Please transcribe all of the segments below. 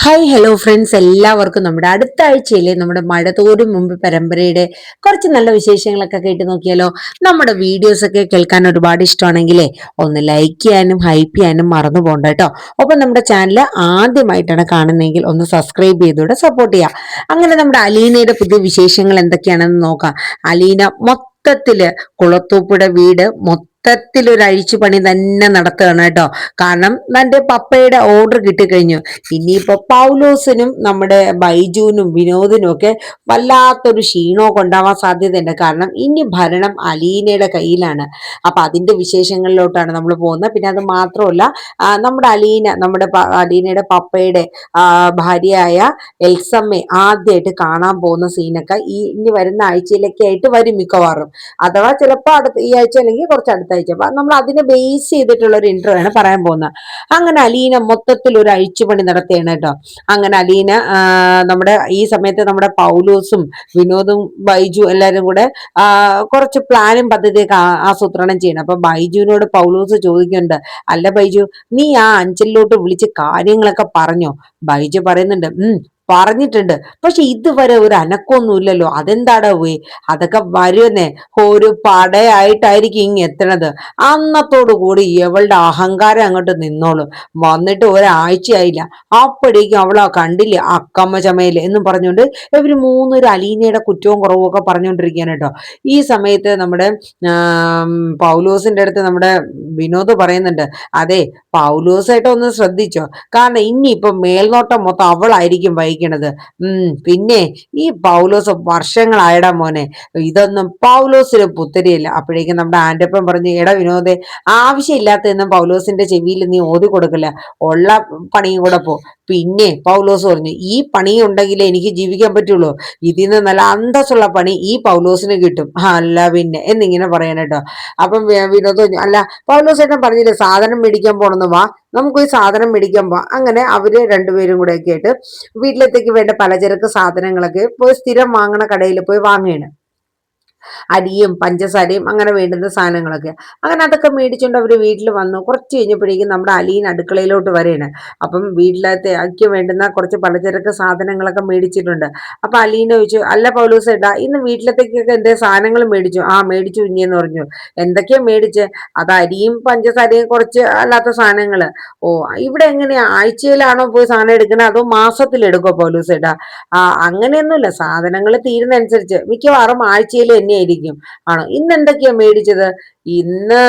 Hi hello friends, എല്ലാവർക്കും നമ്മുടെ അടുത്ത ആഴ്ചയിലെ നമ്മുടെ മഴ തോരും മുമ്പ് പരമ്പരയുടെ കുറച്ച് നല്ല വിശേഷങ്ങളൊക്കെ കേട്ട് നോക്കിയാലോ. നമ്മുടെ വീഡിയോസ് ഒക്കെ കേൾക്കാൻ ഒരുപാട് ഇഷ്ടമാണെങ്കിലേ ഒന്ന് ലൈക്ക് ചെയ്യാനും ഹൈപ്പ് ചെയ്യാനും മറന്നു പോകണ്ട കേട്ടോ. ഒപ്പം നമ്മുടെ ചാനൽ ആദ്യമായിട്ടാണ് കാണുന്നതെങ്കിൽ ഒന്ന് സബ്സ്ക്രൈബ് ചെയ്തൂടെ സപ്പോർട്ട് ചെയ്യാം. അങ്ങനെ നമ്മുടെ അലീനയുടെ പുതിയ വിശേഷങ്ങൾ എന്തൊക്കെയാണെന്ന് നോക്കാം. അലീന മൊത്തത്തില് കുളത്തൂപ്പുടെ വീട് മൊത്തത്തിലൊരു അഴിച്ചുപണി തന്നെ നടത്തുകയാണ് കേട്ടോ. കാരണം തന്റെ പപ്പയുടെ ഓർഡർ കിട്ടിക്കഴിഞ്ഞു. ഇനിയിപ്പോ പൗലോസിനും നമ്മുടെ ബൈജുവിനും വിനോദിനും ഒക്കെ വല്ലാത്തൊരു ക്ഷീണമൊക്കെ ഉണ്ടാവാൻ സാധ്യതയുണ്ട്. കാരണം ഇനി ഭരണം അലീനയുടെ കയ്യിലാണ്. അപ്പൊ അതിന്റെ വിശേഷങ്ങളിലോട്ടാണ് നമ്മൾ പോകുന്നത്. പിന്നെ അത് മാത്രമല്ല, നമ്മുടെ അലീനയുടെ പപ്പയുടെ ഭാര്യയായ എൽസമ്മയെ ആദ്യമായിട്ട് കാണാൻ പോകുന്ന സീനൊക്കെ ഇനി വരുന്ന ആഴ്ചയിലൊക്കെ ആയിട്ട് വരും മിക്കവാറും. അഥവാ ചിലപ്പോൾ ഈ ആഴ്ച അല്ലെങ്കിൽ കുറച്ച് അടുത്ത ആഴ്ച. അപ്പൊ നമ്മൾ അതിനെ ബേസ് ചെയ്തിട്ടുള്ള ഒരു ഇന്റർവ്യൂ ആണ് പറയാൻ പോകുന്നത്. അങ്ങനെ അലീന മൊത്തത്തിൽ ഒരു അഴിച്ചുപണി നടത്തുകയാണ് കേട്ടോ. അങ്ങനെ അലീന ഈ സമയത്ത് നമ്മുടെ പൗലോസും വിനോദും ബൈജു എല്ലാരും കൂടെ കുറച്ച് പ്ലാനും പദ്ധതിയൊക്കെ ആസൂത്രണം ചെയ്യണം. അപ്പൊ ബൈജുവിനോട് പൗലോസ് ചോദിക്കുന്നുണ്ട്, അല്ല ബൈജു, നീ ആ അഞ്ചലിലോട്ട് വിളിച്ച് കാര്യങ്ങളൊക്കെ പറഞ്ഞോ? ബൈജു പറയുന്നുണ്ട്, പറഞ്ഞിട്ടുണ്ട്, പക്ഷെ ഇതുവരെ ഒരു അനക്കൊന്നുമില്ലല്ലോ, അതെന്താടാ പോയി? അതൊക്കെ വരുന്നേ ഒരു പടയായിട്ടായിരിക്കും ഇങ് എത്തണത്. അന്നത്തോടു കൂടി ഇവളുടെ അഹങ്കാരം അങ്ങോട്ട് നിന്നോളും. വന്നിട്ട് ഒരാഴ്ചയായില്ല, അപ്പോഴേക്കും അവളാ കണ്ടില്ലേ അക്കമ്മ ചമയില് എന്നും പറഞ്ഞുകൊണ്ട് ഇവര് മൂന്നൊരു അലീനയുടെ കുറ്റവും കുറവും ഒക്കെ പറഞ്ഞുകൊണ്ടിരിക്കുകയാണ് കേട്ടോ. ഈ സമയത്ത് നമ്മുടെ പൗലോസിന്റെ അടുത്ത് നമ്മുടെ വിനോദ് പറയുന്നുണ്ട്, അതെ പൗലോസായിട്ട് ഒന്ന് ശ്രദ്ധിച്ചോ, കാരണം ഇനിയിപ്പൊ മേൽനോട്ടം മൊത്തം അവളായിരിക്കും വഹിക്കണത്. പിന്നെ ഈ പൗലോസ് വർഷങ്ങളായടാ മോനെ, ഇതൊന്നും പൗലോസിന് പുത്തരിയല്ല. അപ്പോഴേക്കും നമ്മുടെ ആന്റപ്പൻ പറഞ്ഞു, എടാ വിനോദേ, ആവശ്യമില്ലാത്തതൊന്നും പൗലോസിന്റെ ചെവിയിൽ നീ ഓതി കൊടുക്കില്ല, ഉള്ള പണിയും കൂടെ പോ. പിന്നെ പൗലോസ് പറഞ്ഞു, ഈ പണി ഉണ്ടെങ്കിലേ എനിക്ക് ജീവിക്കാൻ പറ്റുള്ളൂ, ഇതിന്ന് നല്ല അന്തസ്സുള്ള പണി ഈ പൗലോസിന് കിട്ടും, അല്ല പിന്നെ എന്നിങ്ങനെ പറയാനട്ടോ. അപ്പം വിനോദ് പറഞ്ഞു, അല്ല പൗലോസ് ഏട്ടൻ പറഞ്ഞില്ലേ സാധനം മേടിക്കാൻ പോണെന്ന്, വാ നമുക്ക് ഈ സാധനം മേടിക്കാൻ പോവാം. അങ്ങനെ അവര് രണ്ടുപേരും കൂടെ ഒക്കെ ആയിട്ട് വീട്ടിലത്തേക്ക് വേണ്ട പലചരക്ക് സാധനങ്ങളൊക്കെ പോയി സ്ഥിരം വാങ്ങണ കടയിൽ പോയി വാങ്ങുകയാണ്. അരിയും പഞ്ചസാരയും അങ്ങനെ വേണ്ടുന്ന സാധനങ്ങളൊക്കെ. അങ്ങനെ അതൊക്കെ മേടിച്ചുകൊണ്ട് അവര് വീട്ടിൽ വന്നു. കുറച്ച് കഴിഞ്ഞപ്പോഴേക്കും നമ്മുടെ അലീന അടുക്കളയിലോട്ട് വരെയാണ്. അപ്പം വീട്ടിലത്തേക്ക് വേണ്ടുന്ന കുറച്ച് പലചരക്ക് സാധനങ്ങളൊക്കെ മേടിച്ചിട്ടുണ്ട്. അപ്പൊ അലീന ചോദിച്ചു, അല്ല പൗലോസ് ഏട്ടാ, ഇന്ന് വീട്ടിലത്തേക്കൊക്കെ എന്തേ സാധനങ്ങൾ മേടിച്ചു? ആ മേടിച്ചു കുഞ്ഞെന്ന് പറഞ്ഞു. എന്തൊക്കെയാ മേടിച്ച്? അത് അരിയും പഞ്ചസാരയും കുറച്ച് അല്ലാത്ത സാധനങ്ങള്. ഓ, ഇവിടെ എങ്ങനെയാ, ആഴ്ചയിലാണോ പോയി സാധനം എടുക്കണേ അതോ മാസത്തിൽ എടുക്കോ പൗലോസ് ഏട്ടാ? അങ്ങനെയൊന്നുമില്ല, സാധനങ്ങൾ തീരുന്നതനുസരിച്ച് മിക്കവാറും ആഴ്ചയിൽ തന്നെയായിരിക്കും. ആണോ? ഇന്ന് എന്തൊക്കെയാ മേടിച്ചത്? ഇന്ന്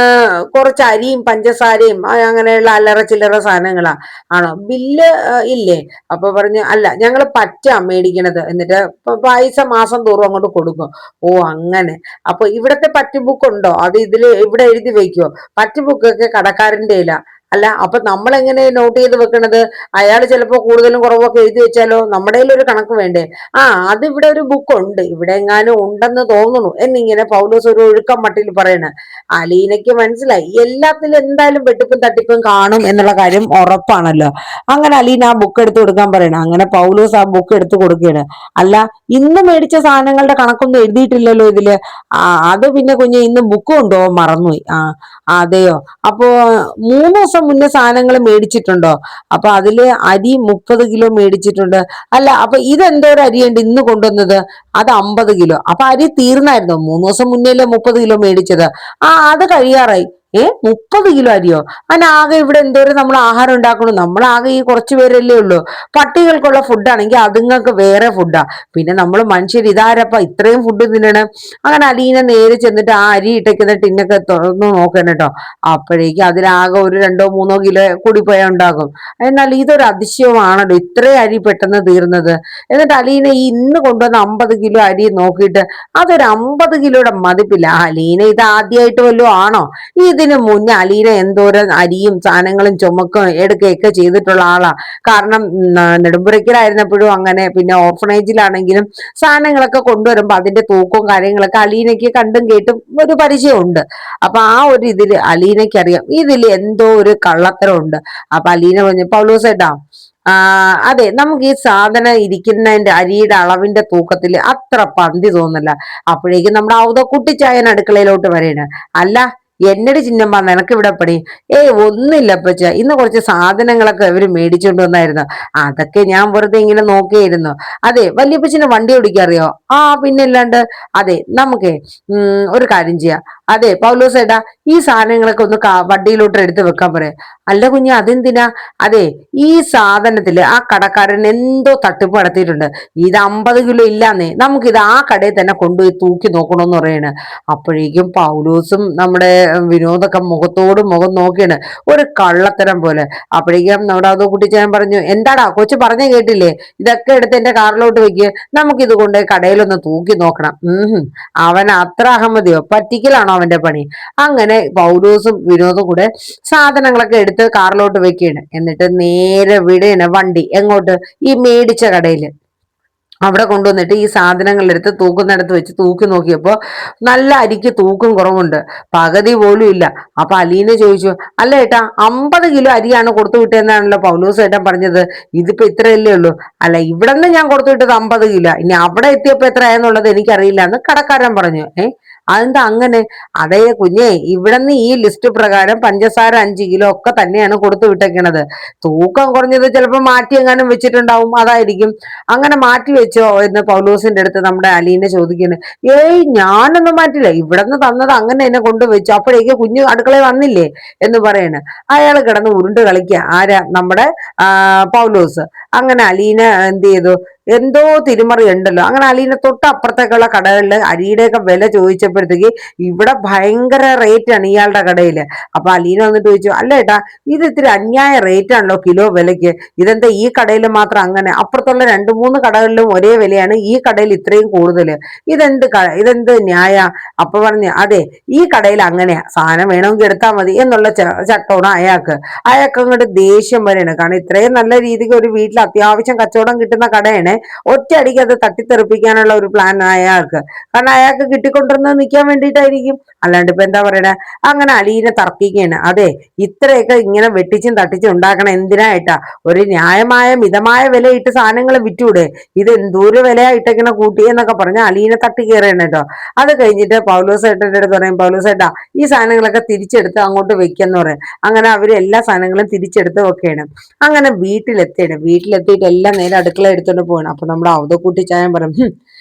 കുറച്ച് അരിയും പഞ്ചസാരയും അങ്ങനെയുള്ള അല്ലറ ചില്ലറ സാധനങ്ങളാ. ആണോ? ബില്ല് ഇല്ലേ? അപ്പൊ പറഞ്ഞു, അല്ല ഞങ്ങൾ പറ്റാ മേടിക്കണത്, എന്നിട്ട് പൈസ മാസം തോറും അങ്ങോട്ട് കൊടുക്കും. ഓ അങ്ങനെ. അപ്പൊ ഇവിടത്തെ പറ്റ് ബുക്ക് ഉണ്ടോ? അത് ഇവിടെ എഴുതി വെക്കുവോ? പറ്റ് ബുക്കൊക്കെ കടക്കാരന്റെ ഇല്ല. അല്ല അപ്പൊ നമ്മൾ എങ്ങനെ നോട്ട് ചെയ്ത് വെക്കണത്? അയാൾ ചിലപ്പോ കൂടുതലും കുറവൊക്കെ എഴുതി വെച്ചാലോ, നമ്മുടെ ഒരു കണക്ക് വേണ്ടേ? അത് ഇവിടെ ഒരു ബുക്ക് ഉണ്ട്, ഇവിടെ എങ്ങാനും ഉണ്ടെന്ന് തോന്നുന്നു എന്നിങ്ങനെ പൗലോസ് ഒരു ഒഴുക്കം മട്ടിൽ പറയണ. അലീനയ്ക്ക് മനസ്സിലായി എല്ലാത്തിലും എന്തായാലും വെട്ടിപ്പും തട്ടിപ്പും കാണും എന്നുള്ള കാര്യം ഉറപ്പാണല്ലോ. അങ്ങനെ അലീന ആ ബുക്ക് എടുത്ത് കൊടുക്കാൻ പറയണം. അങ്ങനെ പൗലോസ് ആ ബുക്ക് എടുത്ത് കൊടുക്കുകയാണ്. അല്ല, ഇന്ന് മേടിച്ച സാധനങ്ങളുടെ കണക്കൊന്നും എഴുതിയിട്ടില്ലല്ലോ ഇതില്. അത് പിന്നെ കുഞ്ഞ് ഇന്ന് ബുക്ക് കൊണ്ടുപോകാൻ മറന്നുപോയി. അതെയോ? അപ്പോ 3 ദിവസം മുന്നേ സാധനങ്ങൾ മേടിച്ചിട്ടുണ്ടോ? അപ്പൊ അതില് അരി 30 കിലോ മേടിച്ചിട്ടുണ്ട്. അല്ല അപ്പൊ ഇതെന്തോരം അരിയുണ്ട് ഇന്ന് കൊണ്ടുവന്നത്? അത് 50 കിലോ. അപ്പൊ അരി തീർന്നായിരുന്നോ? 3 ദിവസം മുന്നേല്ലേ 30 കിലോ മേടിച്ചത്. അത് കഴിയാറായി. 30 കിലോ അരിയോ? അതിനാകെ ഇവിടെ എന്തോരം നമ്മൾ ആഹാരം ഉണ്ടാക്കണം, നമ്മളാകെ ഈ കുറച്ചു പേരല്ലേ ഉള്ളൂ. പട്ടികൾക്കുള്ള ഫുഡാണെങ്കിൽ അതുങ്ങൾക്ക് വേറെ ഫുഡാ. പിന്നെ നമ്മൾ മനുഷ്യർ ഇതാരപ്പ ഇത്രയും ഫുഡ് തിന്നണം? അങ്ങനെ അലീന നേരെ ചെന്നിട്ട് ആ അരി ഇട്ടേക്കുന്ന ടിന്നൊക്കെ തുറന്നു നോക്കണം കേട്ടോ. അപ്പോഴേക്കും അതിലാകെ ഒരു 2-3 കിലോ കൂടി പോയാൽ ഉണ്ടാകും. എന്നാൽ ഇതൊരു അതിശയമാണല്ലോ, ഇത്രയും അരി പെട്ടെന്ന് തീർന്നത്. എന്നിട്ട് അലീന ഈ ഇന്ന് കൊണ്ടുവന്ന 50 കിലോ അരി നോക്കിയിട്ട് അതൊരു 50 കിലോയുടെ മതിപ്പില്ല. അലീന ഇത് ആദ്യമായിട്ട് വല്ലതും ആണോ? ഇതിനു മുന്നേ അലീന എന്തോരം അരിയും സാധനങ്ങളും ചുമക്കും എടുക്കുകയൊക്കെ ചെയ്തിട്ടുള്ള ആളാ. കാരണം നെടുമ്പുരയ്ക്കലായിരുന്നപ്പോഴും അങ്ങനെ, പിന്നെ ഓർഫനേജിലാണെങ്കിലും സാധനങ്ങളൊക്കെ കൊണ്ടുവരുമ്പോ അതിന്റെ തൂക്കവും കാര്യങ്ങളൊക്കെ അലീനയ്ക്ക് കണ്ടും കേട്ടും ഒരു പരിചയമുണ്ട്. അപ്പൊ ആ ഒരു ഇതില് അലീനയ്ക്ക് അറിയാം ഇതിൽ എന്തോ ഒരു കള്ളത്തരം ഉണ്ട്. അപ്പൊ അലീന പറഞ്ഞു, പൗലോസേട്ടാ, അതെ നമുക്ക് ഈ സാധനം ഇരിക്കുന്നതിന്റെ അരിയുടെ അളവിന്റെ തൂക്കത്തിൽ അത്ര പന്തി തോന്നല്ല. അപ്പോഴേക്കും നമ്മുടെ ഔത കുട്ടിച്ചായൻ അടുക്കളയിലോട്ട് വരേണ്. അല്ല എന്നടി ചിന്നമ്മ നിനക്ക് ഇവിടെ പണി? ഒന്നുമില്ല അപ്പച്ച, ഇന്ന് കുറച്ച് സാധനങ്ങളൊക്കെ ഇവര് മേടിച്ചോണ്ട് വന്നായിരുന്നു, അതൊക്കെ ഞാൻ വെറുതെ ഇങ്ങനെ നോക്കിയായിരുന്നു. അതെ, വല്യപ്പച്ചന് വണ്ടി ഓടിക്കാറിയോ? ആ, പിന്നെ അല്ലാണ്ട്. അതെ, നമുക്കേ ഒരു കാര്യം ചെയ്യാം. അതെ പൗലോസേട്ടാ, ഈ സാധനങ്ങളൊക്കെ ഒന്ന് വണ്ടിയിലോട്ട് എടുത്ത് വെക്കാൻ പറയാം. അല്ല കുഞ്ഞ്, അതെന്തിനാ? അതെ, ഈ സാധനത്തില് ആ കടക്കാരൻ എന്തോ തട്ടിപ്പ് നടത്തിയിട്ടുണ്ട്. ഇത് 50 കിലോ ഇല്ലാന്നേ, നമുക്കിത് ആ കടയിൽ തന്നെ കൊണ്ടുപോയി തൂക്കി നോക്കണോന്ന് പറയണ്. അപ്പോഴേക്കും പൗലോസും നമ്മുടെ വിനോദൊക്കെ മുഖത്തോട് മുഖം നോക്കിയാണ്, ഒരു കള്ളത്തരം പോലെ. അപ്പോഴേക്കും നമ്മുടെ അതോ കുട്ടിച്ചാൻ പറഞ്ഞു, എന്താടാ കൊച്ചു പറഞ്ഞ കേട്ടില്ലേ, ഇതൊക്കെ എടുത്ത് എന്റെ കാറിലോട്ട് വെക്ക്, നമുക്കിത് കൊണ്ട് കടയിലൊന്ന് തൂക്കി നോക്കണം. അവൻ അത്ര അഹമ്മതിയോ? പറ്റിക്കലാണോ അവന്റെ പണി? അങ്ങനെ പൗലോസും വിനോദും കൂടെ സാധനങ്ങളൊക്കെ എടുത്ത് കാറിലോട്ട് വെക്കുകയാണ്. എന്നിട്ട് നേരെ വിടുകയാണ് വണ്ടി. എങ്ങോട്ട്? ഈ മേടിച്ച കടയില്. അവിടെ കൊണ്ടുവന്നിട്ട് ഈ സാധനങ്ങൾ എടുത്ത് തൂക്കുന്നിടത്ത് വെച്ച് തൂക്കി നോക്കിയപ്പോ നല്ല അരിക്ക് തൂക്കം കുറവുണ്ട്, പകുതി പോലും ഇല്ല. അപ്പൊ അലീന ചോദിച്ചു, അല്ല ഏട്ടാ, 50 കിലോ അരിയാണ് കൊടുത്തു വിട്ടതെന്നാണല്ലോ പൗലോസ് ഏട്ടൻ പറഞ്ഞത്, ഇതിപ്പോ ഇത്രയല്ലേ ഉള്ളൂ? അല്ല, ഇവിടെ നിന്ന് ഞാൻ കൊടുത്തു വിട്ടത് 50 കിലോ, ഇനി അവിടെ എത്തിയപ്പോ എത്രയാന്നുള്ളത് എനിക്കറിയില്ല എന്ന് കടക്കാരൻ പറഞ്ഞു. അതെന്താ അങ്ങനെ? അതേ കുഞ്ഞേ, ഇവിടുന്ന് ഈ ലിസ്റ്റ് പ്രകാരം പഞ്ചസാര 5 കിലോ ഒക്കെ തന്നെയാണ് കൊടുത്തു വിട്ടേക്കണത്. തൂക്കം കുറഞ്ഞത് ചിലപ്പോ മാറ്റി എങ്ങാനും വെച്ചിട്ടുണ്ടാവും, അതായിരിക്കും. അങ്ങനെ മാറ്റി വെച്ചോ എന്ന് പൗലോസിന്റെ അടുത്ത് നമ്മുടെ അലീന ചോദിക്കുന്നു. ഞാനൊന്നും മാറ്റില്ല, ഇവിടുന്ന് തന്നത് അങ്ങനെ തന്നെ കൊണ്ടുവച്ചു, അപ്പോഴേക്ക് കുഞ്ഞു അടുക്കളയിൽ വന്നില്ലേ എന്ന് പറയണ്. അയാൾ കിടന്ന് ഉരുണ്ട് കളിക്കുക. ആരാ? നമ്മുടെ പൗലോസ്. അങ്ങനെ അലീന എന്ത് ചെയ്തു? എന്തോ തിരിമറി ഉണ്ടല്ലോ. അങ്ങനെ അലീന തൊട്ടപ്പുറത്തേക്കുള്ള കടകളിൽ അരിയുടെയൊക്കെ വില ചോദിച്ചപ്പോഴത്തേക്ക് ഇവിടെ ഭയങ്കര റേറ്റ് ആണ് ഇയാളുടെ കടയില്. അപ്പൊ അലീന വന്നിട്ട് ചോദിച്ചു, അല്ല ഏട്ടാ, ഇത് ഇത്തിരി അന്യായ റേറ്റ് ആണല്ലോ കിലോ വിലയ്ക്ക്, ഇതെന്താ ഈ കടയിൽ മാത്രം അങ്ങനെ? അപ്പുറത്തുള്ള 2-3 കടകളിലും ഒരേ വിലയാണ്, ഈ കടയിൽ ഇത്രയും കൂടുതൽ, ഇതെന്ത് ന്യായ? അപ്പൊ പറഞ്ഞു, അതെ, ഈ കടയിൽ അങ്ങനെയാ, സാധനം വേണമെങ്കിൽ എടുത്താൽ മതി എന്നുള്ള ചട്ടമാണ് അയാൾക്ക് അങ്ങോട്ട് ദേഷ്യം വരെയാണ്. കാരണം ഇത്രയും നല്ല രീതിക്ക് ഒരു വീട്ടിൽ അത്യാവശ്യം കച്ചവടം കിട്ടുന്ന കടയാണ്, ഒറ്റയടിക്ക് അത് തട്ടിത്തെറിപ്പിക്കാനുള്ള ഒരു പ്ലാൻ അയാൾക്ക്. കാരണം അയാൾക്ക് കിട്ടിക്കൊണ്ടിരുന്നത് നിൽക്കാൻ വേണ്ടിയിട്ടായിരിക്കും, അല്ലാണ്ട് ഇപ്പൊ എന്താ പറയണേ. അങ്ങനെ അലീനെ തർക്കിക്കുകയാണ്. അതെ, ഇത്രയൊക്കെ ഇങ്ങനെ വെട്ടിച്ചും തട്ടിച്ചും ഉണ്ടാക്കണം എന്തിനായിട്ടാ? ഒരു ന്യായമായ മിതമായ വില ഇട്ട് സാധനങ്ങൾ വിറ്റൂടെ? ഇത് എന്തോരു വിലയായിട്ട് ഇങ്ങനെ കൂട്ടിയെന്നൊക്കെ പറഞ്ഞ് അലീനെ തട്ടി കയറിയാണ് കേട്ടോ. അത് കഴിഞ്ഞിട്ട് പൗലോസ് ഏട്ടന്റെ അടുത്ത് പറയും, പൗലോസ് ഏട്ടാ, ഈ സാധനങ്ങളൊക്കെ തിരിച്ചെടുത്ത് അങ്ങോട്ട് വെക്കെന്ന് പറയും. അങ്ങനെ അവര് എല്ലാ സാധനങ്ങളും തിരിച്ചെടുത്ത് വെക്കുകയാണ്. അങ്ങനെ വീട്ടിലെത്തിയിട്ട് എല്ലാം നേരെ അടുക്കള എടുത്തോണ്ട് പോവാണ്. അപ്പൊ നമ്മുടെ അവതക്കൂട്ടി ചായം പറയും,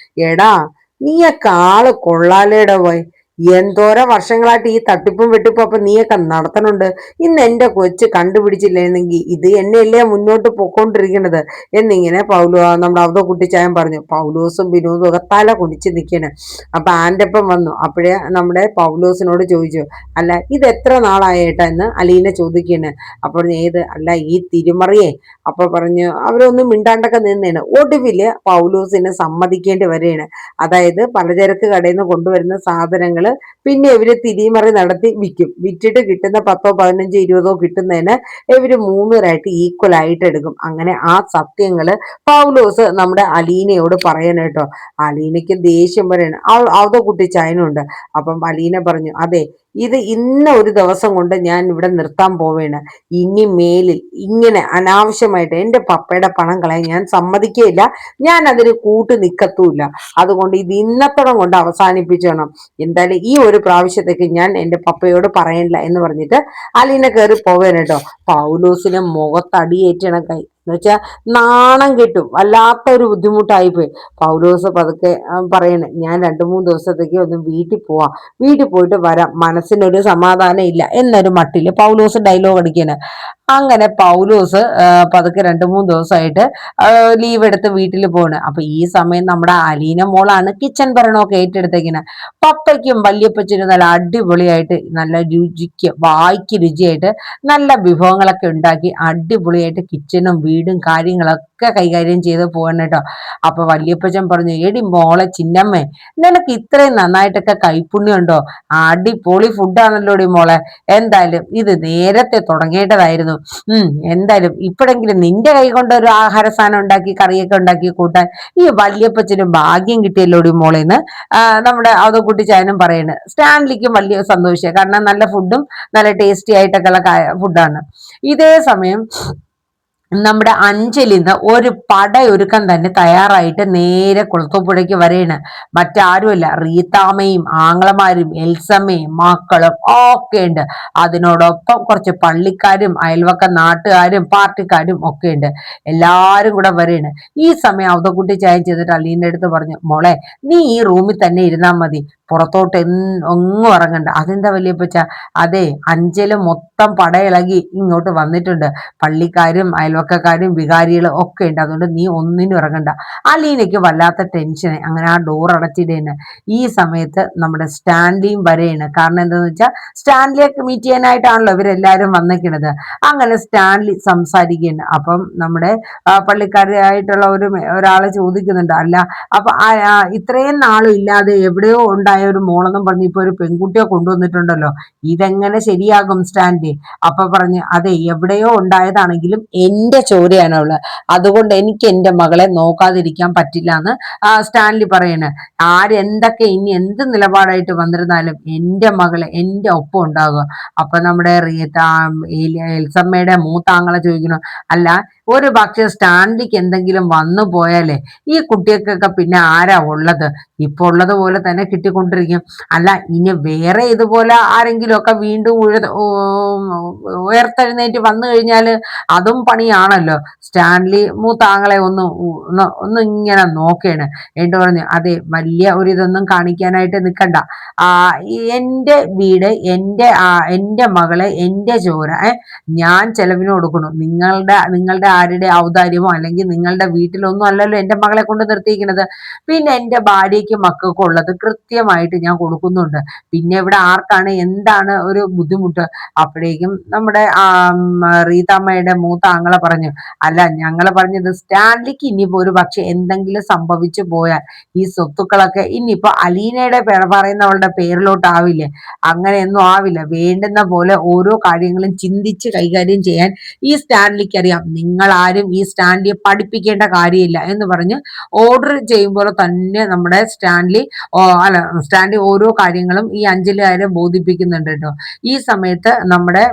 എടാ, നീയൊക്കെ ആള് കൊള്ളാലേടാ പോയി, എന്തോരോ വർഷങ്ങളായിട്ട് ഈ തട്ടിപ്പും വെട്ടിപ്പും അപ്പൊ നീയൊക്കെ നടത്തണുണ്ട്. ഇന്ന് എന്റെ കൊച്ച് കണ്ടുപിടിച്ചില്ലായിരുന്നെങ്കിൽ ഇത് എന്നെയല്ലേ മുന്നോട്ട് പൊക്കോണ്ടിരിക്കുന്നത് എന്നിങ്ങനെ നമ്മുടെ അവധ കുട്ടിച്ചായൻ പറഞ്ഞു. പൗലോസും വിനോദും ഒക്കെ തല കുടിച്ച് നിൽക്കണ്. അപ്പൊ ആൻ്റപ്പം വന്നു. അപ്പോഴേ നമ്മുടെ പൗലോസിനോട് ചോദിച്ചു, അല്ല, ഇത് എത്ര നാളായേട്ടാ എന്ന് അലീന ചോദിക്കണ്. അപ്പോൾ അല്ല, ഈ തിരുമറിയേ. അപ്പൊ പറഞ്ഞു, അവരൊന്നും മിണ്ടാണ്ടൊക്കെ നിന്നേണ്. ഒടുവില് പൗലോസിന് സമ്മതിക്കേണ്ടി വരികയാണ്. അതായത് പലചരക്ക് കടയിൽ നിന്ന് കൊണ്ടുവരുന്ന സാധനങ്ങള് പിന്നെ ഇവര് തിരിമറി നടത്തി വിൽക്കും. വിറ്റിട്ട് കിട്ടുന്ന 10, 15, 20 കിട്ടുന്നതിന് ഇവര് 3 ഈക്വൽ ആയിട്ട് എടുക്കും. അങ്ങനെ ആ സത്യങ്ങള് പൗലോസ് നമ്മുടെ അലീനയോട് പറയണേട്ടോ. അലീനയ്ക്ക് ദേഷ്യം പറയണ. അവതോ കുട്ടി ചൈനുണ്ട്. അപ്പം അലീന പറഞ്ഞു, അതെ, ഇത് ഇന്ന ഒരു ദിവസം കൊണ്ട് ഞാൻ ഇവിടെ നിർത്താൻ പോവേണ്. ഇനി മേലിൽ ഇങ്ങനെ അനാവശ്യമായിട്ട് എന്റെ പപ്പയുടെ പണം കളയാൻ ഞാൻ സമ്മതിക്കുകയില്ല, ഞാൻ അതിന് കൂട്ട് നിൽക്കത്തുമില്ല. അതുകൊണ്ട് ഇത് ഇന്നത്തോളം കൊണ്ട് അവസാനിപ്പിച്ചോണം. എന്തായാലും ഈ ഒരു പ്രാവശ്യത്തേക്ക് ഞാൻ എന്റെ പപ്പയോട് പറയണില്ല എന്ന് പറഞ്ഞിട്ട് അലീന കയറി പോവേനട്ടോ. പൗലോസിന് മുഖത്തടിയേറ്റണക്കായി എന്ന് വെച്ചാൽ നാണം കിട്ടും, വല്ലാത്ത ഒരു ബുദ്ധിമുട്ടായിപ്പോയി. പൗലോസ് പതുക്കെ പറയണേ, ഞാൻ 2-3 ദിവസത്തേക്ക് ഒന്ന് വീട്ടിൽ പോവാം, വീട്ടിൽ പോയിട്ട് വരാം, മനസ്സിനൊരു സമാധാനം ഇല്ല എന്നൊരു മട്ടില് പൗലോസ് ഡയലോഗ് അടിക്കാണ്. അങ്ങനെ പൗലോസ് പതുക്കെ 2-3 ദിവസമായിട്ട് ലീവ് എടുത്ത് വീട്ടിൽ പോണ്. അപ്പൊ ഈ സമയം നമ്മുടെ അലീന മോളാണ് കിച്ചൺ ഭരണമൊക്കെ ഏറ്റെടുത്തേക്കുന്നത്. പപ്പയ്ക്കും വല്യപ്പച്ചനും നല്ല അടിപൊളിയായിട്ട്, നല്ല രുചിക്ക് വായിക്ക് രുചിയായിട്ട് നല്ല വിഭവങ്ങളൊക്കെ ഉണ്ടാക്കി അടിപൊളിയായിട്ട് കിച്ചണും വീടും കാര്യങ്ങളൊക്കെ കൈകാര്യം ചെയ്ത് പോകണം കേട്ടോ. അപ്പൊ വല്യപ്പച്ചൻ പറഞ്ഞു, എടി മോളെ ചിന്നമ്മേ, നിനക്ക് ഇത്രയും നന്നായിട്ടൊക്കെ കൈപ്പുണ്യം ഉണ്ടോ? അടിപൊളി ഫുഡാണല്ലോടി മോളെ, എന്തായാലും ഇത് നേരത്തെ തുടങ്ങേണ്ടതായിരുന്നു. എന്തായാലും ഇപ്പോഴെങ്കിലും നിന്റെ കൈ കൊണ്ട് ഒരു ആഹാര സാധനം ഉണ്ടാക്കി കറിയൊക്കെ ഉണ്ടാക്കി കൂട്ടാൻ ഈ വല്യപ്പച്ചനും ഭാഗ്യം കിട്ടിയല്ലോടി മോളേന്ന് നമ്മുടെ അവതക്കുട്ടി ചായനും പറയുന്നത്. സ്റ്റാൻലിക്കും വലിയ സന്തോഷം, കാരണം നല്ല ഫുഡും നല്ല ടേസ്റ്റി ആയിട്ടൊക്കെ ഉള്ള ഫുഡാണ്. ഇതേ സമയം നമ്മുടെ അഞ്ചലിന്ന് ഒരു പടയൊരുക്കം തന്നെ തയ്യാറായിട്ട് നേരെ കുളത്തൂപ്പുഴയ്ക്ക് വരെയാണ്. മറ്റാരുമല്ല, റീത്താമ്മയും ആങ്ങളമാരും എൽസമ്മയും മക്കളും ഒക്കെ ഉണ്ട്. അതിനോടൊപ്പം കുറച്ച് പള്ളിക്കാരും അയൽവക്ക നാട്ടുകാരും പാർട്ടിക്കാരും ഒക്കെ ഉണ്ട്. എല്ലാരും കൂടെ വരെയാണ്. ഈ സമയം അവതക്കുട്ടി ചായ ചെയ്തിട്ട് അലീന്റെ അടുത്ത് പറഞ്ഞു, മോളെ നീ ഈ റൂമിൽ തന്നെ ഇരുന്നാൽ മതി, പുറത്തോട്ട് ഒന്നും ഇറങ്ങണ്ട. അതെന്താ വല്യപ്പച്ച? അതെ, അഞ്ചല് മൊത്തം പടയിളകി ഇങ്ങോട്ട് വന്നിട്ടുണ്ട്. പള്ളിക്കാരും അയൽവക്കക്കാരും വികാരികളും ഒക്കെ ഉണ്ട്. അതുകൊണ്ട് നീ ഒന്നിനും ഇറങ്ങണ്ട. അലീനയ്ക്ക് വല്ലാത്ത ടെൻഷൻ. അങ്ങനെ ആ ഡോർ അടച്ചിടേന്. ഈ സമയത്ത് നമ്മുടെ സ്റ്റാൻലിയും വരെയാണ്. കാരണം എന്താന്ന് വെച്ചാൽ സ്റ്റാൻലിയൊക്കെ മീറ്റ് ചെയ്യാനായിട്ടാണല്ലോ ഇവരെല്ലാരും വന്നിക്കണത്. അങ്ങനെ സ്റ്റാൻലി സംസാരിക്കുകയാണ്. അപ്പം നമ്മുടെ പള്ളിക്കാരായിട്ടുള്ള ഒരാളെ ചോദിക്കുന്നുണ്ട്, അല്ല അപ്പൊ ഇത്രയും നാളും ഇല്ലാതെ എവിടെയോ ഉണ്ടായ ഒരു മോളെന്നും പറഞ്ഞ് ഇപ്പൊ ഒരു പെൺകുട്ടിയെ കൊണ്ടുവന്നിട്ടുണ്ടല്ലോ, ഇതെങ്ങനെ ശരിയാകും സ്റ്റാൻലി? അപ്പൊ പറഞ്ഞ്, അതെ, എവിടെയോ ഉണ്ടായതാണെങ്കിലും എന്റെ ചോരയാണ് അവള്, അതുകൊണ്ട് എനിക്ക് എന്റെ മകളെ നോക്കാതിരിക്കാൻ പറ്റില്ല എന്ന് സ്റ്റാൻലി പറയണ്. ആരെന്തൊക്കെ ഇനി എന്ത് നിലപാടായിട്ട് വന്നിരുന്നാലും എന്റെ മകള് എന്റെ ഒപ്പം ഉണ്ടാകുക. അപ്പൊ നമ്മുടെ എൽസമ്മയുടെ മൂത്താങ്ങളെ ചോദിക്കണം, അല്ല ഒരു പക്ഷെ സ്റ്റാൻലിക്ക് എന്തെങ്കിലും വന്നു പോയാലേ ഈ കുട്ടികൾക്കൊക്കെ പിന്നെ ആരാ ഉള്ളത്? ഇപ്പൊ ഉള്ളത് പോലെ തന്നെ കിട്ടിക്കൊണ്ടിരിക്കും. അല്ല, ഇനി വേറെ ഇതുപോലെ ആരെങ്കിലും ഒക്കെ വീണ്ടും ഉയർത്തെഴുന്നേറ്റ് വന്നു കഴിഞ്ഞാല് അതും പണിയാണല്ലോ. സ്റ്റാൻലി മൂത്താങ്ങളെ ഒന്ന് ഇങ്ങനെ നോക്കേണ്. എന്നിട്ട് പറഞ്ഞു, അതെ, വലിയ ഒരു ഇതൊന്നും കാണിക്കാനായിട്ട് നിൽക്കണ്ട. എന്റെ വീട്, എന്റെ മകള്, എന്റെ ചോര ഞാൻ ചെലവിന് കൊടുക്കണം. നിങ്ങളുടെ ആരുടെ ഔദാര്യമോ അല്ലെങ്കിൽ നിങ്ങളുടെ വീട്ടിലൊന്നും അല്ലല്ലോ എന്റെ മകളെ കൊണ്ട് നിർത്തിയിരിക്കുന്നത്. പിന്നെ എന്റെ ഭാര്യയ്ക്കും മക്കൾക്കും ഉള്ളത് കൃത്യമായിട്ട് ഞാൻ കൊടുക്കുന്നുണ്ട്. പിന്നെ ഇവിടെ ആർക്കാണ് എന്താണ് ഒരു ബുദ്ധിമുട്ട്? അപ്പോഴേക്കും നമ്മുടെ റീതാമ്മയുടെ മൂത്ത ആങ്ങളെ പറഞ്ഞു, അല്ല, ഞങ്ങള് പറഞ്ഞത് സ്റ്റാൻലിക്ക് ഇനിയിപ്പോ ഒരു പക്ഷെ എന്തെങ്കിലും സംഭവിച്ചു പോയാൽ ഈ സ്വത്തുക്കളൊക്കെ ഇനിയിപ്പോ അലീനയുടെ പറയുന്നവളുടെ പേരിലോട്ടാവില്ലേ? അങ്ങനെയൊന്നും ആവില്ല. വേണ്ടുന്ന പോലെ ഓരോ കാര്യങ്ങളും ചിന്തിച്ച് കൈകാര്യം ചെയ്യാൻ ഈ സ്റ്റാൻലിക്ക് അറിയാം. നിങ്ങൾ ആരും ഈ സ്റ്റാൻലിയെ പഠിപ്പിക്കേണ്ട കാര്യമില്ല എന്ന് പറഞ്ഞ് ഓർഡർ ചെയ്യുമ്പോൾ തന്നെ നമ്മുടെ സ്റ്റാൻലി ഓരോ കാര്യങ്ങളും ഈ അഞ്ജലിക്കാരെ ബോധിപ്പിക്കുന്നുണ്ട് കേട്ടോ. ഈ സമയത്ത് നമ്മുടെ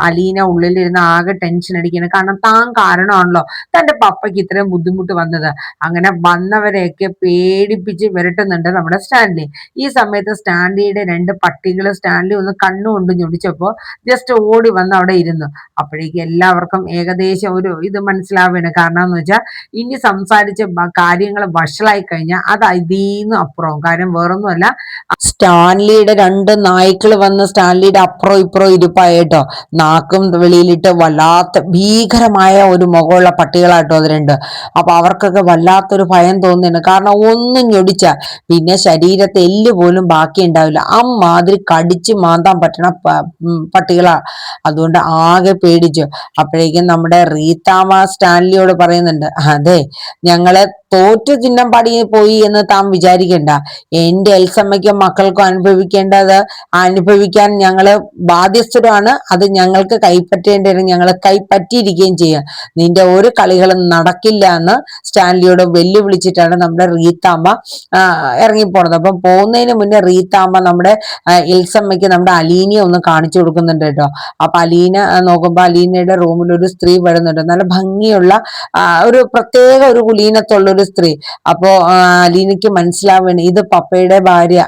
അലീന ഉള്ളിലിരുന്ന് ആകെ ടെൻഷൻ അടിക്കുകയാണ്. കാരണം താൻ കാരണമാണല്ലോ തന്റെ പപ്പയ്ക്ക് ഇത്രയും ബുദ്ധിമുട്ട് വന്നത്. അങ്ങനെ വന്നവരെയൊക്കെ പേടിപ്പിച്ച് വിരട്ടുന്നുണ്ട് നമ്മുടെ സ്റ്റാൻലി. ഈ സമയത്ത് സ്റ്റാൻലിയുടെ രണ്ട് പട്ടികൾ സ്റ്റാൻലി ഒന്ന് കണ്ണുകൊണ്ട് ഞൊടിച്ചപ്പോ ജസ്റ്റ് ഓടി വന്ന് അവിടെ ഇരുന്നു. അപ്പോഴേക്കും എല്ലാവർക്കും ഏകദേശം ഒരു ഇത് മനസ്സിലാവുകയാണ്. കാരണം എന്ന് വെച്ചാൽ ഇനി സംസാരിച്ച കാര്യങ്ങൾ വഷളായി കഴിഞ്ഞാൽ അത് ഇതിന്ന് അപ്പുറവും. കാര്യം വേറൊന്നുമല്ല, സ്റ്റാൻലിയുടെ രണ്ട് നായ്ക്കൾ വന്ന് സ്റ്റാൻലിയുടെ അപ്പുറം ഇപ്പുറം ഇരിപ്പായിട്ടോ, നാക്കും വെളിയിലിട്ട് വല്ലാത്ത ഭീകരമായ ഒരു മുഖമുള്ള പട്ടികളായിട്ടോ അത് രണ്ട്. അപ്പൊ അവർക്കൊക്കെ വല്ലാത്തൊരു ഭയം തോന്നുന്നുണ്ട്. കാരണം ഒന്നും ഞൊടിച്ച പിന്നെ ശരീരത്തെ എല്ല് പോലും ബാക്കി ഉണ്ടാവില്ല. അമ്മാതിരി കടിച്ചു മാന്താൻ പറ്റണ പട്ടികളാ. അതുകൊണ്ട് ആകെ പേടിച്ചു. അപ്പോഴേക്കും നമ്മുടെ റീത്താമ്മ സ്റ്റാൻലിയോട് പറയുന്നുണ്ട്, അതെ, ഞങ്ങള് തോറ്റു ചിഹ്നം പാടി പോയി എന്ന് താൻ വിചാരിക്കണ്ട. എന്റെ എൽസമ്മയ്ക്കും മക്കൾക്കും അനുഭവിക്കാൻ ഞങ്ങള് ബാധ്യസ്ഥരാണ്. അത് ഞങ്ങൾക്ക് കൈപ്പറ്റേണ്ടത് ഞങ്ങൾ കൈപ്പറ്റിയിരിക്കുകയും ചെയ്യാം. നിന്റെ ഒരു കളികളും നടക്കില്ല എന്ന് സ്റ്റാൻലിയോട് വെല്ലുവിളിച്ചിട്ടാണ് നമ്മുടെ റീത്താമ്മ ഇറങ്ങിപ്പോണത്. അപ്പം പോകുന്നതിന് മുന്നേ റീത്താമ്മ നമ്മുടെ എൽസമ്മയ്ക്ക് നമ്മുടെ അലീനയെ ഒന്ന് കാണിച്ചു കൊടുക്കുന്നുണ്ട് കേട്ടോ. അപ്പൊ അലീന നോക്കുമ്പോ അലീനയുടെ റൂമിൽ ഒരു സ്ത്രീ വരുന്നുണ്ട്. നല്ല ഭംഗിയുള്ള ഒരു പ്രത്യേക ഒരു കുലീനത്തുള്ള ഒരു സ്ത്രീ. അപ്പോ അലീനയ്ക്ക് മനസ്സിലാവുകയാണ് ഇത് പപ്പയുടെ ഭാര്യ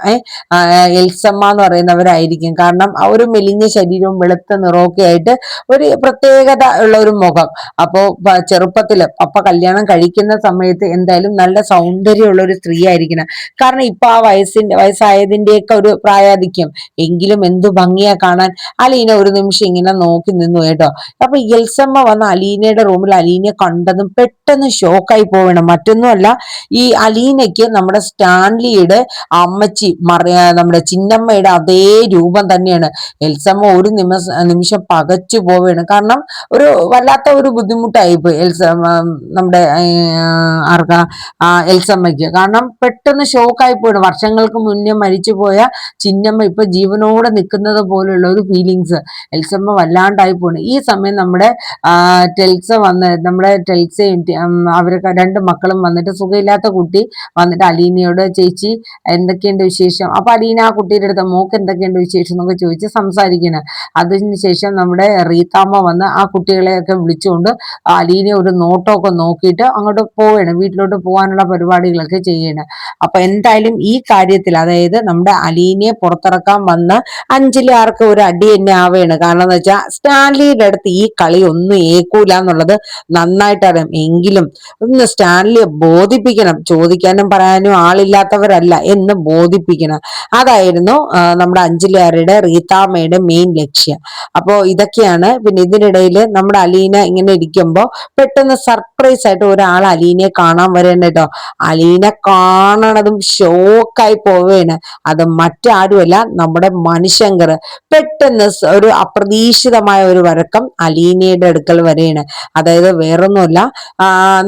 എൽസമ്മ എന്ന് പറയുന്നവരായിരിക്കും. കാരണം ആ ഒരു മെലിഞ്ഞ ശരീരവും വെളുത്ത നിറമൊക്കെ ആയിട്ട് ഒരു പ്രത്യേകത ഉള്ള ഒരു മുഖം. അപ്പോ ചെറുപ്പത്തില് പപ്പ കല്യാണം കഴിക്കുന്ന സമയത്ത് എന്തായാലും നല്ല സൗന്ദര്യമുള്ള ഒരു സ്ത്രീ ആയിരിക്കണം. കാരണം ഇപ്പൊ ആ വയസ്സായതിന്റെയൊക്കെ ഒരു പ്രായാധിക്യം എങ്കിലും എന്തു ഭംഗിയാ കാണാൻ. അലീന ഒരു നിമിഷം ഇങ്ങനെ നോക്കി നിന്നു കേട്ടോ. അപ്പൊ എൽസമ്മ വന്ന് അലീനയുടെ റൂമിൽ അലീനയെ കണ്ടതും പെട്ടെന്ന് ഷോക്കായി പോവണം. മറ്റൊന്നുമല്ല, ഈ അലീനയ്ക്ക് നമ്മുടെ സ്റ്റാൻലിയുടെ അമ്മച്ചി നമ്മുടെ ചിന്നമ്മയുടെ അതേ രൂപം തന്നെയാണ്. എൽസമ്മ ഒരു നിമിഷം പകച്ചു പോവുകയാണ്. കാരണം ഒരു വല്ലാത്ത ഒരു ബുദ്ധിമുട്ടായി പോയി നമ്മുടെ എൽസമ്മയ്ക്ക്. കാരണം പെട്ടെന്ന് ഷോക്കായി പോയാണ്. വർഷങ്ങൾക്ക് മുന്നേ മരിച്ചുപോയ ചിന്നമ്മ ഇപ്പൊ ജീവനോടെ നിൽക്കുന്നത് പോലുള്ള ഒരു ഫീലിങ്സ് എൽസമ്മ വല്ലാണ്ടായി പോണ്. ഈ സമയം നമ്മുടെ ടെൽസയും അവരൊക്കെ രണ്ട് മക്കളും വന്നിട്ട് സുഖമില്ലാത്ത കുട്ടി വന്നിട്ട് അലീനയോട് ചേച്ചി എന്തൊക്കെയുണ്ട് വിശേഷം, അപ്പൊ അലീന ആ കുട്ടിയുടെ അടുത്ത് മോക്ക് എന്തൊക്കെയുണ്ട് വിശേഷം എന്നൊക്കെ ചോദിച്ച് സംസാരിക്കണം. അതിനുശേഷം നമ്മുടെ റീത്താമ്മ വന്ന് ആ കുട്ടികളെയൊക്കെ വിളിച്ചുകൊണ്ട് അലീനെ ഒരു നോട്ടമൊക്കെ നോക്കിയിട്ട് അങ്ങോട്ട് പോവുകയാണ്, വീട്ടിലോട്ട് പോകാനുള്ള പരിപാടികളൊക്കെ ചെയ്യണം. അപ്പൊ എന്തായാലും ഈ കാര്യത്തിൽ, അതായത് നമ്മുടെ അലീനയെ പുറത്തിറക്കാൻ വന്ന അഞ്ജലി ആർക്ക് ഒരു അടി തന്നെ ആവുകയാണ്. കാരണം എന്ന് വെച്ചാൽ സ്റ്റാൻലിയുടെ അടുത്ത് ഈ കളി ഒന്നും ഏക്കൂല എന്നുള്ളത് നന്നായിട്ട് അറിയാം. എങ്കിലും ഒന്ന് സ്റ്റാൻലിയെ ബോധിപ്പിക്കണം, ചോദിക്കാനും പറയാനും ആളില്ലാത്തവരല്ല എന്ന് ബോധിപ്പിക്കണം. അതായിരുന്നു നമ്മുടെ അഞ്ജലിയാരുടെ റീത്താമ്മയുടെ മെയിൻ ലക്ഷ്യം. അപ്പോ ഇതൊക്കെയാണ്. പിന്നെ ഇതിനിടയിൽ നമ്മുടെ അലീന ഇങ്ങനെ ഇരിക്കുമ്പോ പെട്ടെന്ന് സർപ്രൈസ് ആയിട്ട് ഒരാൾ അലീനയെ കാണാൻ വരേണ്ട കേട്ടോ. അലീന കാണണതും ഷോക്കായി പോവുകയാണ്. അത് മറ്റാരുമല്ല, നമ്മുടെ മണിശങ്കർ. പെട്ടെന്ന് ഒരു അപ്രതീക്ഷിതമായ ഒരു വരക്കം അലീനയുടെ അടുക്കൽ വരെയാണ്. അതായത് വേറൊന്നുമല്ല,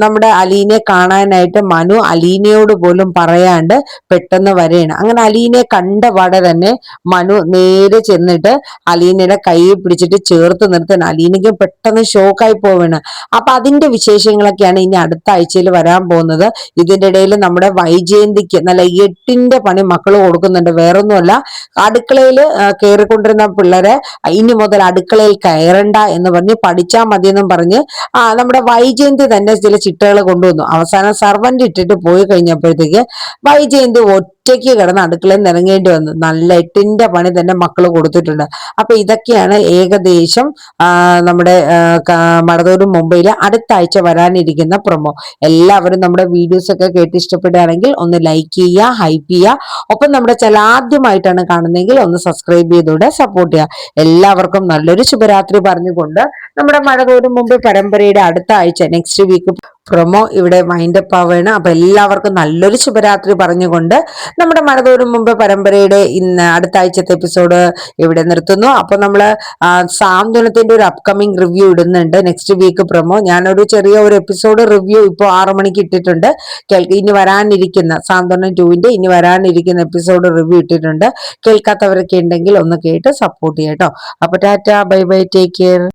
നമ്മുടെ അലീനയെ കാണാനായിട്ട് മനു അലീനയോട് പോലും പറയാണ്ട് പെട്ടെന്ന് വരെയാണ്. അങ്ങനെ അലീനയെ കണ്ട പാടെ തന്നെ മനു നേരെ ചെന്നിട്ട് അലീനയുടെ കൈ പിടിച്ചിട്ട് ചേർത്ത് നിർത്താൻ. അലീനയ്ക്ക് പെട്ടെന്ന് ഷോക്കായി പോവാണ്. അപ്പൊ അതിന്റെ വിശേഷങ്ങളൊക്കെയാണ് ഇനി അടുത്ത ആഴ്ചയിൽ വരാൻ പോകുന്നത്. ഇതിന്റെ ഇടയിൽ നമ്മുടെ വൈജയന്തിക്ക് നല്ല 8ന്റെ പണി മക്കൾ കൊടുക്കുന്നുണ്ട്. വേറൊന്നുമല്ല, അടുക്കളയിൽ കയറിക്കൊണ്ടിരുന്ന പിള്ളേരെ ഇനി മുതൽ അടുക്കളയിൽ കയറണ്ട എന്ന് പറഞ്ഞ് പഠിച്ചാൽ മതിയെന്നും പറഞ്ഞ് നമ്മുടെ വൈജയന്തി തന്നെ ചില ചിട്ടകൾ കൊണ്ടുവന്നു. അവസാനം സർവന്റ് ഇട്ടിട്ട് പോയി കഴിഞ്ഞപ്പോഴത്തേക്ക് വൈജയന്തി ഒറ്റയ്ക്ക് കിടന്ന് അടുക്കളയിൽ നിന്ന് ഇറങ്ങേണ്ടി വന്നു. നല്ല 8ന്റെ പണി തന്നെ മക്കൾ കൊടുത്തിട്ടുണ്ട്. അപ്പൊ ഇതൊക്കെയാണ് ഏകദേശം നമ്മുടെ മടതൂരും മുംബൈയില് അടുത്ത ആഴ്ച വരാനിരിക്കുന്ന പ്രൊമോ. എല്ലാവരും നമ്മുടെ വീഡിയോസ് ഒക്കെ കേട്ട് ഇഷ്ടപ്പെടുകയാണെങ്കിൽ ഒന്ന് ലൈക്ക് ചെയ്യുക, ഹൈപ്പ് ചെയ്യുക. ഒപ്പം നമ്മുടെ ചാനൽ ആദ്യമായിട്ടാണ് കാണുന്നതെങ്കിൽ ഒന്ന് സബ്സ്ക്രൈബ് ചെയ്തൂടെ സപ്പോർട്ട് ചെയ്യുക. എല്ലാവർക്കും നല്ലൊരു ശുഭരാത്രി പറഞ്ഞുകൊണ്ട് നമ്മുടെ മടതൂരും മുംബൈ പരമ്പരയുടെ അടുത്ത ആഴ്ച നെക്സ്റ്റ് വീക്ക് പ്രൊമോ ഇവിടെ വൈൻഡപ്പ് ആവുകയാണ്. അപ്പൊ എല്ലാവർക്കും നല്ലൊരു ശുഭരാത്രി പറഞ്ഞുകൊണ്ട് നമ്മുടെ മടതൂരും മുംബൈ പരമ്പരയുടെ ഇന്ന് അടുത്ത ആഴ്ചത്തെ എപ്പിസോഡ് ഇവിടെ നിർത്തുന്നു. അപ്പൊ നമ്മള് സാന്ത്വനത്തിന്റെ ഒരു അപ്കമിങ് റിവ്യൂ ഇടുന്നുണ്ട്. നെക്സ്റ്റ് വീക്ക് പ്രൊമോ ഞാനൊരു ചെറിയ ഒരു എപ്പിസോഡ് റിവ്യൂ ഇപ്പോൾ 6 മണിക്ക് ഇട്ടിട്ടുണ്ട്. ഇനി വരാനിരിക്കുന്ന സാന്ത്വനം 2ന്റെ ഇനി വരാനിരിക്കുന്ന എപ്പിസോഡ് റിവ്യൂ ഇട്ടിട്ടുണ്ട്. കേൾക്കാത്തവരൊക്കെ ഉണ്ടെങ്കിൽ ഒന്ന് കേട്ട് സപ്പോർട്ട് ചെയ്യാം കേട്ടോ. അപ്പൊ Tata, bye bye, take care.